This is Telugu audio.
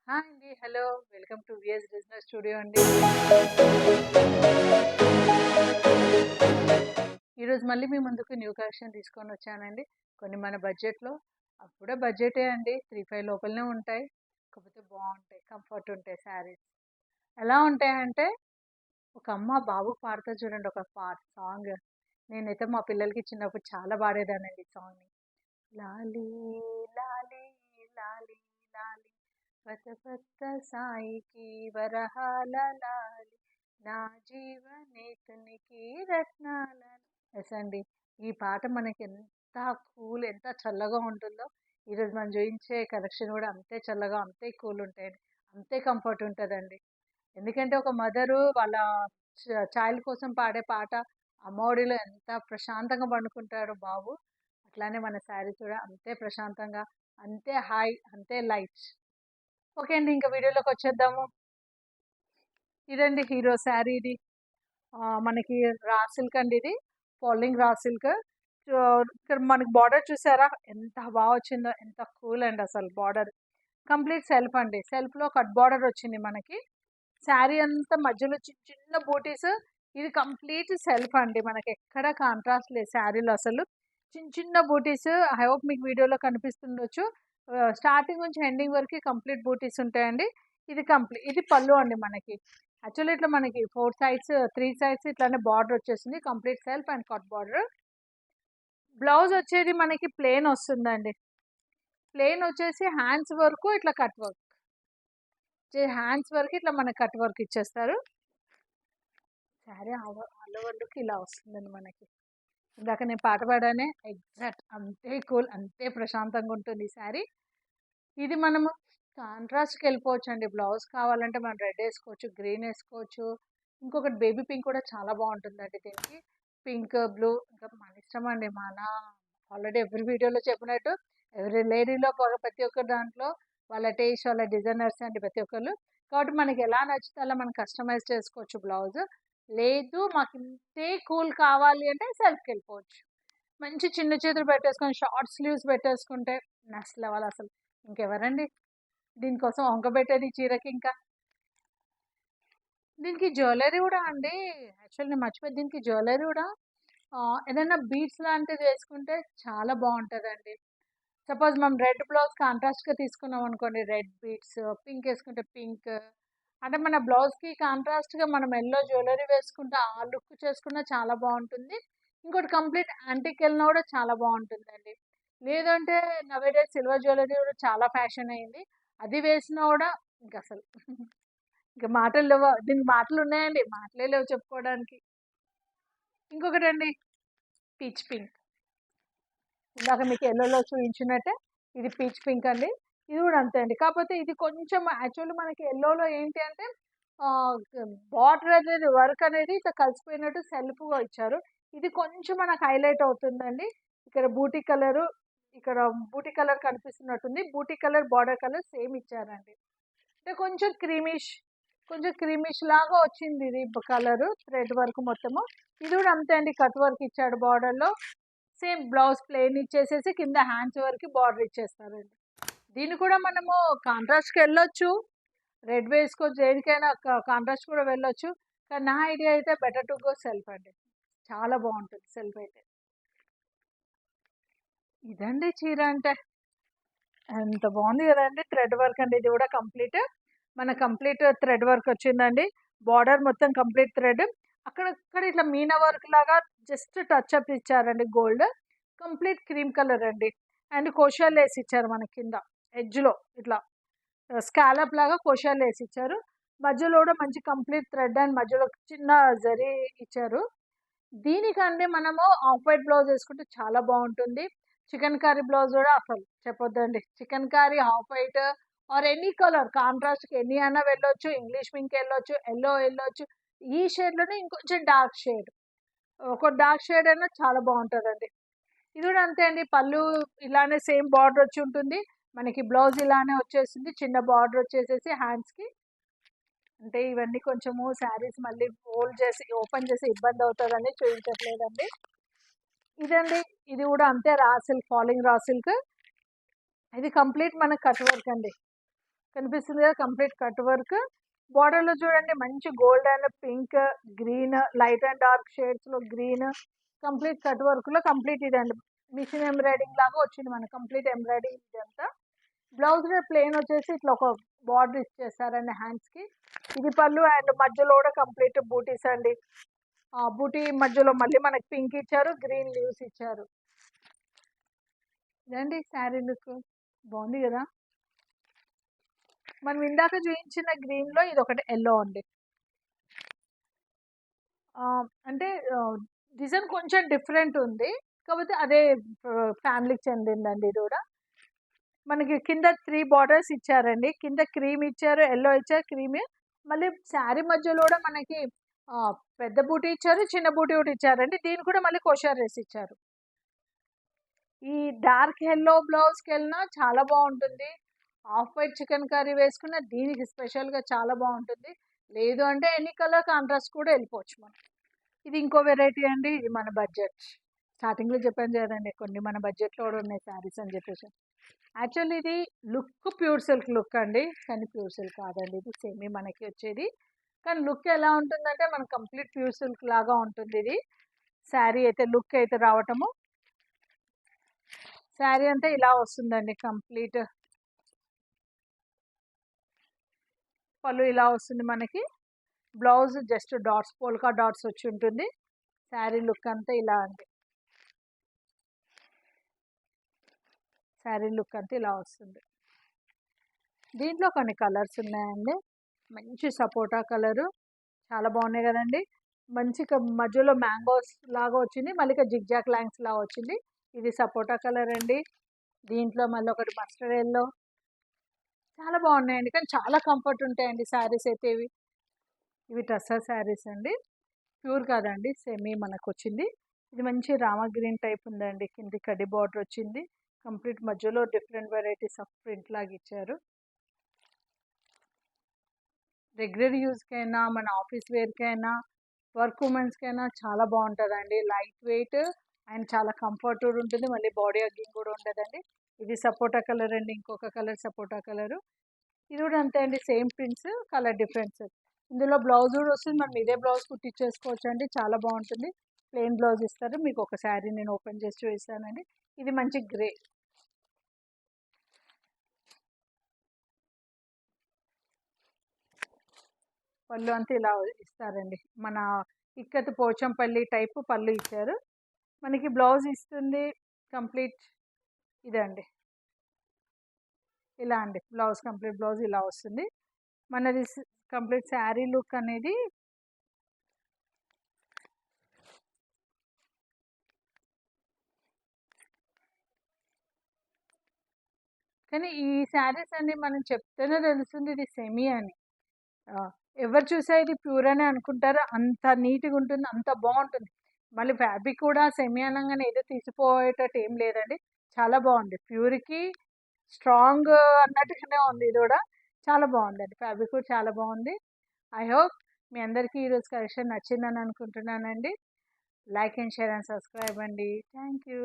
హాయ్ అండి. Hello. Welcome to VS business studio అండి. ఈరోజు మళ్ళీ మీ ముందుకు న్యూ కలెక్షన్ తీసుకొని వచ్చానండి. కొన్ని మన బడ్జెట్‌లో అప్పుడే బడ్జెటే అండి. 3,500 లోపలనే ఉంటాయి. కాకపోతే బావుంటాయి. కంఫర్ట్ ఉంటాయి శారీస్. ఎలా ఉంటాయంటే ఒక అమ్మ బాబుకి పాడుతది చూడండి ఒక సాంగ్. నేనైతే మా పిల్లలకి చిన్నప్పుడు చాలా పాడేదాన్నండి ఈ సాంగ్‌ని. లాలీ లాలీ లాలీ లాలీ పత పత సాయికి వరహాల లాలి నా జీవనేతునికి రత్నాల. ఎస్ అండి. ఈ పాట మనకి ఎంత కూల్ ఎంత చల్లగా ఉంటుందో ఈరోజు మనం చూయించే కలెక్షన్ కూడా అంతే చల్లగా అంతే కూల్ ఉంటాయండి. అంతే కంఫర్ట్ ఉంటుందండి. ఎందుకంటే ఒక మదరు వాళ్ళ చైల్డ్ కోసం పాడే పాట అమ్మఒడిలో ఎంత ప్రశాంతంగా పండుకుంటారో బాబు. అట్లానే మన శారీస్ కూడా అంతే ప్రశాంతంగా, అంతే హాయ్, అంతే లైట్. ఓకే అండి. ఇంకా వీడియోలోకి వచ్చేద్దాము. ఇదండి హీరో శారీ ఇది. మనకి రా సిల్క్ అండి ఇది. Falling raw silk. ఇక్కడ మనకి బార్డర్ చూసారా? ఎంత బాగా వచ్చిందో! ఎంత కూల్ అండి అసలు బార్డర్. కంప్లీట్ సెల్ఫ్ అండి. సెల్ఫ్‌లో కట్ బార్డర్ వచ్చింది మనకి. శారీ అంతా మధ్యలో చిన్న చిన్న బూటీస్. ఇది కంప్లీట్ సెల్ఫ్ అండి. మనకెక్కడ కాంట్రాస్ట్ లేదు శారీలో అసలు. చిన్న చిన్న బూటీస్. ఐ హోప్ మీకు వీడియోలో కనిపిస్తుండొచ్చు. స్టార్టింగ్ నుంచి ఎండింగ్ వరకి కంప్లీట్ బూటీస్ ఉంటాయండి. ఇది పళ్ళు అండి మనకి. యాక్చువల్లీ ఇట్లా మనకి 4 సైడ్స్, 3 సైడ్స్ ఇట్లానే బార్డర్ వచ్చేసింది. Complete self and cut border. Blouse వచ్చేది మనకి ప్లెయిన్ వస్తుందండి. ప్లెయిన్ వచ్చేసి హ్యాండ్స్ వరకు ఇట్లా కట్ వర్క్. హ్యాండ్స్ వరకు ఇట్లా మనకి కట్ వర్క్ ఇచ్చేస్తారు. శారీ ఆల్ ఓవర్ లుక్ ఇలా వస్తుందండి మనకి. ఇందాక నేను పాట పాడానే ఎగ్జాక్ట్ అంతే కూల్, అంతే ప్రశాంతంగా ఉంటుంది ఈ శారీ. ఇది మనము కాంట్రాస్ట్‌కి వెళ్ళిపోవచ్చండి. బ్లౌజ్ కావాలంటే మనం రెడ్ ఏసుకోవచ్చు, గ్రీన్ ఏసుకోవచ్చు. ఇంకొకటి బేబీ పింక్ కూడా చాలా బావుంటుందండి దీనికి. పింక్, బ్లూ ఇంకా మన ఇష్టమండి. ఆల్రెడీ ఎవ్రీ వీడియోలో చెప్పినట్టు ఎవరి లేడీలో ప్రతి ఒక్క దాంట్లో వాళ్ళ టేస్ట్, వాళ్ళ డిజైనర్స్ అండి ప్రతి ఒక్కళ్ళు. కాబట్టి మనకి ఎలా నచ్చితే అలా మనం కస్టమైజ్ చేసుకోవచ్చు బ్లౌజ్. లేదు మాకు ఇంతే కూల్ కావాలి అంటే సెల్ఫ్‌కెళ్ళిపోవచ్చు. మంచి చిన్న చేతులు పెట్టేసుకొని షార్ట్ స్లీవ్స్ పెట్టేసుకుంటే నెక్స్ట్ లెవెల్ అసలు. ఇంకెవరండి దీనికోసం వంకబెట్టేది చీరకి ఇంకా. దీనికి జ్యువెలరీ గూడా అండి. యాక్చువల్లీ నేను మర్చిపోయాను. దీనికి జ్యువెలరీ గూడా ఏదైనా బీడ్స్ లాంటిది వేసుకుంటే చాలా బావుంటదండి. సపోజ్ మనం రెడ్ బ్లౌజ్ కాంట్రాస్ట్‌గా తీసుకున్నాం అనుకోండి. రెడ్ బీడ్స్, పింక్ ఏసుకుంటే పింక్. అంటే మన బ్లౌజ్‌కి కాంట్రాస్ట్‌గా మనం యెల్లో జ్యువెలరీ వేసుకుంటే ఆ లుక్ చేసుకున్నా చాలా బావుంటుంది. ఇంకోటి కంప్లీట్ యాంటిక్ ఎళ్ళినా గూడా చాలా బావుంటుందండి. లేదంటే నౌఎడేస్ సిల్వర్ జ్యువెలరీ గూడా చాలా ఫ్యాషన్ అయింది. అది వేసినా గూడా ఇంకసలు ఇంక మాటలు లేవు. దీనికి మాటలున్నాయండి. మాటలే లేవు చెప్పుకోవడానికి. ఇంకొకటండి పీచ్ పింక్. ఇందాక మీకు యెల్లోలో చూయించినట్టే ఇది పీచ్ పింక్ అండి. ఇది గూడా అంతే అండి. కాకపోతే ఇది కొంచెం యాక్చువల్లీ మనకి యెల్లోలో ఏంటి అంటే ఆహ్, బార్డర్ అనేది వర్క్ అనేది ఇట్లా కలిసిపోయినట్టు సెల్ఫ్‌గా ఇచ్చారు. ఇది కొంచెం మనకు హైలైట్ అవుతుందండి. ఇక్కడ ఇక్కడ బూటీ కలర్ కనిపిస్తున్నట్టుంది. బూటీ కలర్, బార్డర్ కలర్ సేమ్ ఇచ్చారండి. అంటే కొంచెం క్రీమిష్ లాగా వచ్చింది ఇది కలరు. థ్రెడ్ వర్క్ మొత్తము. ఇది గూడా అంతే అండి. కట్ వర్క్ ఇచ్చాడు బార్డర్‌లో. సేమ్ బ్లౌజ్ ప్లెయిన్ ఇచ్చేసేసి కింద హ్యాండ్స్ వరకు బార్డర్ ఇచ్చేస్తారండి. దీన్ని కూడా మనము కాంట్రాస్ట్‌కెళ్ళొచ్చు. రెడ్ వేసుకోవచ్చు. దేనికైనా కాంట్రాస్ట్ కూడా వెళ్ళొచ్చు. కానీ నా ఐడియా అయితే బెటర్ టు గో సెల్ఫ్ అండి. చాలా బావుంటుంది సెల్ఫ్ అయితే. ఇదండి చీర అంటే. ఎంత బావుంది గదండీ! థ్రెడ్ వర్క్ అండి ఇది గూడా కంప్లీట్. కంప్లీట్ థ్రెడ్ వర్క్ వచ్చిందండి. బార్డర్ మొత్తం కంప్లీట్ థ్రెడ్. అక్కడక్కడ ఇట్లా మీనా వర్క్ లాగా జస్ట్ టచ్ అప్ ఇచ్చారండి గోల్డ్. కంప్లీట్ క్రీమ్ కలర్ అండి. అండ్ కోషియా లేస్ ఇచ్చారు మన కింద ఎడ్జ్‌లో ఇట్లా స్కాలప్ లాగా కోషియా లేస్ ఇచ్చారు. మధ్యలో గూడా మంచి కంప్లీట్ థ్రెడ్ అండ్ మధ్యలో చిన్న జరీ ఇచ్చారు. దీనికంటే మనము ఆఫ్ వైట్ బ్లౌజ్ ఏసుకుంటే చాలా బావుంటుంది. చికెన్ కర్రీ బ్లౌజ్ గూడా అసలు చెప్పొద్దండి. Chicken curry, half white or any colour కాంట్రాస్ట్‌కి ఎనీ అన్నా వెళ్ళొచ్చు. ఇంగ్లీష్ పింక్ ఎళ్ళొచ్చు, యెల్లో ఎళ్ళొచ్చు. ఈ షేడ్‌లోనే ఇంకొంచెం డార్క్ షేడ్. ఒక డార్క్ షేడ్ అయినా చాలా బావుంటదండి. ఇది గూడా అంతే అండి. పళ్ళు ఇలానే సేమ్ బార్డర్ వచ్చి ఉంటుంది. మనకి బ్లౌజ్ ఇలానే వచ్చేసింది. చిన్న బార్డర్ వచ్చేసేసి హ్యాండ్స్‌కి. అంటే ఇవన్నీ కొంచెము శారీస్ మళ్ళీ ఫోల్డ్ చేసి, ఓపెన్ చేసి ఇబ్బందవుతదని చూయించట్లేదండి. ఇదండి. ఇది గూడా అంతే ఫాలింగ్ రా సిల్క్. ఇది కంప్లీట్ మనకి కట్ వర్క్ అండి. కనిపిస్తుంది కదా కంప్లీట్ కట్ వర్క్. బార్డర్లో చూడండి మంచి gold and pink, green, light and dark షేడ్స్లో గ్రీన్, కంప్లీట్ కట్ వర్క్లో కంప్లీట్ ఇదండి మిషన్ ఎంబ్రాయిడింగ్ లాగా వచ్చింది మనకి కంప్లీట్ ఎంబ్రాయిడింగ్ ఇదంతా. బ్లౌజ్ ప్లెయిన్ వచ్చేసి ఇట్లా ఒక బార్డర్ ఇచ్చేస్తారండి హ్యాండ్స్కి. ఇది పళ్ళు అండ్ మధ్యలో కూడా కంప్లీట్ బూటీస్ అండి. ఆ బూటీ మధ్యలో మళ్ళీ మనకి పింక్ ఇచ్చారు, గ్రీన్ లీవ్స్ ఇచ్చారు. ఇదండి శారీ లుక్, బాగుంది కదా. మనం ఇందాక చూపించిన గ్రీన్లో ఇది ఒకటి ఎల్లో అండి. అంటే డిజైన్ కొంచెం డిఫరెంట్ ఉంది, కాకపోతే అదే ఫ్యామిలీకి చెందిందండి. ఇది కూడా మనకి కింద 3 బార్డర్స్ ఇచ్చారండి. కింద క్రీమ్ ఇచ్చారు, ఎల్లో ఇచ్చారు, క్రీమ్. మళ్ళీ శారీ మధ్యలో కూడా మనకి పెద్ద బూటీ ఇచ్చారు, చిన్న బూటీ కూడా ఇచ్చారండి. దీని కూడా మళ్ళీ కోషర్ రేస్ ఇచ్చారు. ఈ డార్క్ ఎల్లో బ్లౌజ్కి వెళ్ళినా చాలా బాగుంటుంది. ఆఫ్ వైట్ చికెన్ కర్రీ వేసుకున్న దీనికి స్పెషల్గా చాలా బాగుంటుంది. లేదు అంటే ఎనీ కలర్ కాంట్రాస్ట్ కూడా వెళ్ళిపోవచ్చు మనం. ఇది ఇంకో వెరైటీ అండి. ఇది మన బడ్జెట్. స్టార్టింగ్లో చెప్పాను కదండి కొన్ని మన బడ్జెట్లో కూడా ఉన్నాయి శారీస్ అని చెప్పేసి. యాక్చువల్లీ ఇది లుక్ ప్యూర్ సిల్క్ లుక్ అండి, కానీ ప్యూర్ సిల్క్ కాదండి, ఇది సెమీ మనకి వచ్చేది. కానీ లుక్ ఎలా ఉంటుందంటే మనకు కంప్లీట్ ప్యూర్ సిల్క్ లాగా ఉంటుంది. ఇది శారీ అయితే లుక్ అయితే రావటము, శారీ అంతా ఇలా వస్తుందండి. కంప్లీట్ పళ్ళు ఇలా వస్తుంది మనకి. Blouse just dots, polka dots వచ్చి ఉంటుంది. శారీ లుక్ అంతా ఇలా అండి. శారీ లుక్ అంతా ఇలా వస్తుంది. దీంట్లో కొన్ని కలర్స్ ఉన్నాయండి. మంచి సపోటా కలరు, చాలా బాగున్నాయి కదండి. మంచి మధ్యలో మ్యాంగోస్ లాగా వచ్చింది, మళ్ళీ జిగ్జాక్ లైన్స్ లాగా వచ్చింది. ఇది సపోటా కలర్ అండి. దీంట్లో మళ్ళీ ఒకటి మస్టర్డ్ ఎల్లో, చాలా బాగున్నాయండి. కానీ చాలా కంఫర్ట్ ఉంటాయండి శారీస్ అయితే. ఇవి టస్సర్ శారీస్ అండి, ప్యూర్ కాదండి, సెమీ మనకు వచ్చింది. ఇది మంచి రామా గ్రీన్ టైప్ ఉందండి. కింది కడ్డీ బార్డర్ వచ్చింది. కంప్లీట్ మధ్యలో డిఫరెంట్ వెరైటీస్ ఆఫ్ ప్రింట్ లాగా ఇచ్చారు. రెగ్యులర్ యూస్కైనా, మన ఆఫీస్ వేర్కైనా, వర్క్ ఉమెన్స్కైనా చాలా బాగుంటుందండి. లైట్ వెయిట్ అండ్ చాలా కంఫర్ట్ ఉంటుంది. మళ్ళీ బాడీ హగ్గింగ్ కూడా ఉండదండి. ఇది సపోటా కలర్ అండి. ఇంకొక కలర్ సపోటా కలరు. ఇది కూడా అంతే అండి, సేమ్ ప్రింట్స్, కలర్ డిఫరెన్స్. ఇందులో బ్లౌజ్ కూడా వస్తుంది. మనం ఇదే బ్లౌజ్ కుట్టించేసుకోవచ్చు అండి, చాలా బాగుంటుంది. ప్లెయిన్ బ్లౌజ్ ఇస్తారు. మీకు ఒక శారీ నేను ఓపెన్ చేసి చూపిస్తానండి. ఇది మంచి గ్రే, పళ్ళు అంతా ఇలా ఇస్తారండి. మన ఇక్కత్ పోచంపల్లి టైపు పళ్ళు ఇచ్చారు. మనకి బ్లౌజ్ ఇస్తుంది కంప్లీట్ ఇదండి, ఇలా అండి. బ్లౌజ్ కంప్లీట్ బ్లౌజ్ ఇలా వస్తుంది మనది. కంప్లీట్ శారీ లుక్ అనేది కానీ ఈ శారీస్ అన్ని మనం చెప్తేనే తెలుస్తుంది ఇది సెమీ అని. ఎవరు చూసా ఇది ప్యూర్ అని అనుకుంటారు. అంత నీట్గా ఉంటుంది, అంత బాగుంటుంది. మళ్ళీ ఫ్యాబ్రిక్ కూడా సెమీ అనగానే ఏదో తీసిపోయేటట్టు ఏం లేదండి, చాలా బాగుంది. ప్యూర్కి స్ట్రాంగ్ అన్నట్టుగానే ఉంది. ఇది కూడా చాలా బాగుందండి. ఫ్యాబ్రిక్ కూడా చాలా బాగుంది. ఐ హోప్ మీ అందరికీ ఈరోజు కలెక్షన్ నచ్చిందని అనుకుంటున్నానండి. Like and share and subscribe అండి. Thank you.